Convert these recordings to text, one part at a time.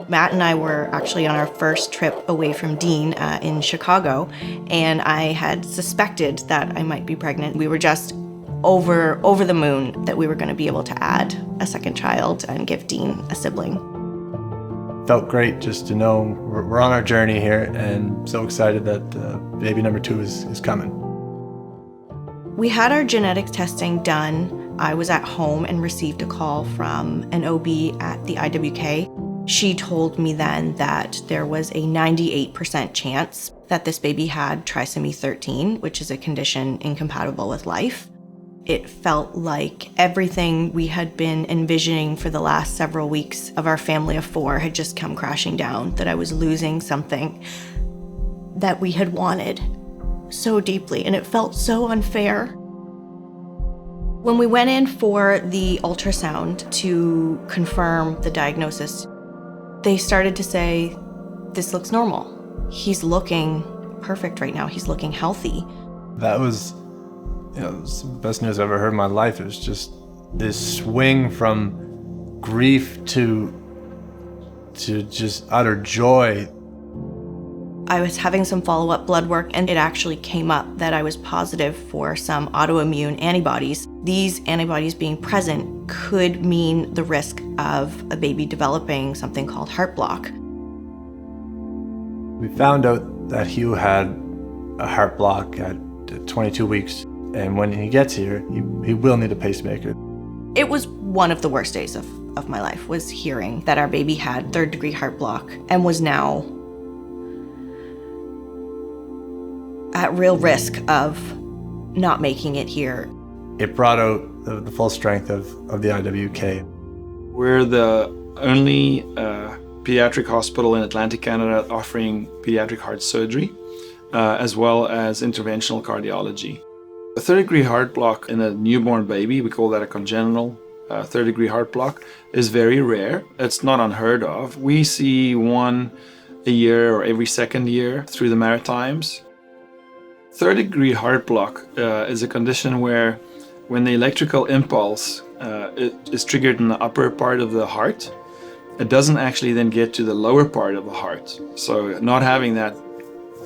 Matt and I were actually on our first trip away from Dean in Chicago, and I had suspected that I might be pregnant. We were just over the moon that we were going to be able to add a second child and give Dean a sibling. Felt great just to know we're on our journey here, and so excited that baby number 2 is coming. We had our genetic testing done. I was at home and received a call from an OB at the IWK. She told me then that there was a 98% chance that this baby had trisomy 13, which is a condition incompatible with life. It felt like everything we had been envisioning for the last several weeks of our family of 4 had just come crashing down, that I was losing something that we had wanted so deeply, and it felt so unfair. When we went in for the ultrasound to confirm the diagnosis, they started to say, "This looks normal. He's looking perfect right now. He's looking healthy." That was, it was the best news I've ever heard in my life. It was just this swing from grief to just utter joy. I was having some follow-up blood work, and it actually came up that I was positive for some autoimmune antibodies. These antibodies being present could mean the risk of a baby developing something called heart block. We found out that Hugh had a heart block at 22 weeks, and when he gets here, he will need a pacemaker. It was one of the worst days of my life, was hearing that our baby had 3rd-degree heart block and was now at real risk of not making it here. It brought out the full strength of the IWK. We're the only pediatric hospital in Atlantic Canada offering pediatric heart surgery, as well as interventional cardiology. A 3rd-degree heart block in a newborn baby, we call that a congenital 3rd-degree heart block, is very rare. It's not unheard of. We see one a year or every 2nd year through the Maritimes. 3rd-degree heart block is a condition where when the electrical impulse is triggered in the upper part of the heart, it doesn't actually then get to the lower part of the heart. So not having that,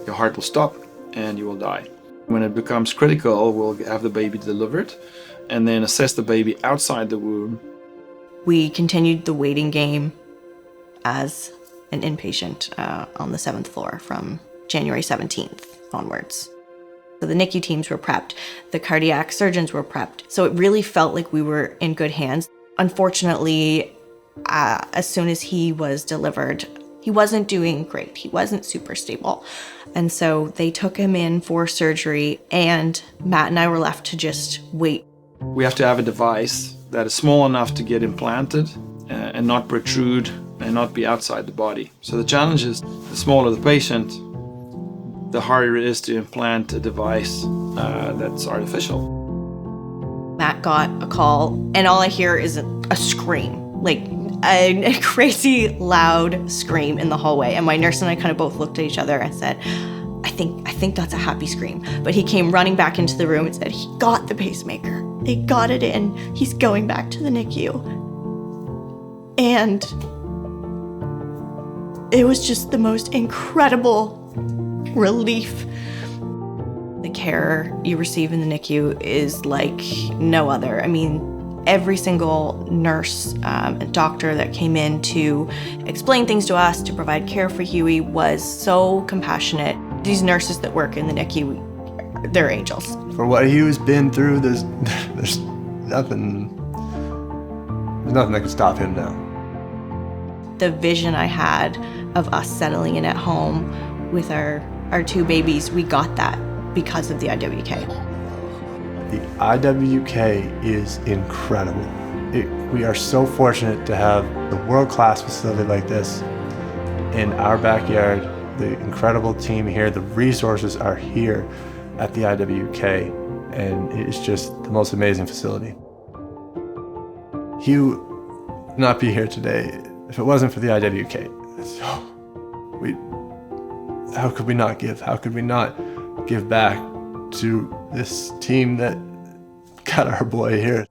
your heart will stop and you will die. When it becomes critical, we'll have the baby delivered and then assess the baby outside the womb. We continued the waiting game as an inpatient on the 7th floor from January 17th onwards. So the NICU teams were prepped, the cardiac surgeons were prepped. So it really felt like we were in good hands. Unfortunately, as soon as he was delivered, he wasn't doing great. He wasn't super stable. And so they took him in for surgery, and Matt and I were left to just wait. We have to have a device that is small enough to get implanted and not protrude and not be outside the body. So the challenge is, the smaller the patient, the harder it is to implant a device that's artificial. Matt got a call, and all I hear is a scream, like a crazy loud scream in the hallway. And my nurse and I kind of both looked at each other and said, I think that's a happy scream. But he came running back into the room and said, he got the pacemaker. They got it in. He's going back to the NICU. And it was just the most incredible relief. The care you receive in the NICU is like no other. I mean, every single nurse and doctor that came in to explain things to us, to provide care for Huey, was so compassionate. These nurses that work in the NICU, they're angels. For what Hugh's been through, there's nothing that can stop him now. The vision I had of us settling in at home with our 2 babies, we got that because of the IWK. The IWK is incredible. We are so fortunate to have a world-class facility like this in our backyard. The incredible team here, the resources are here at the IWK, and it's just the most amazing facility. Hugh would not be here today if it wasn't for the IWK. So how could we not give? How could we not give back to this team that got our boy here?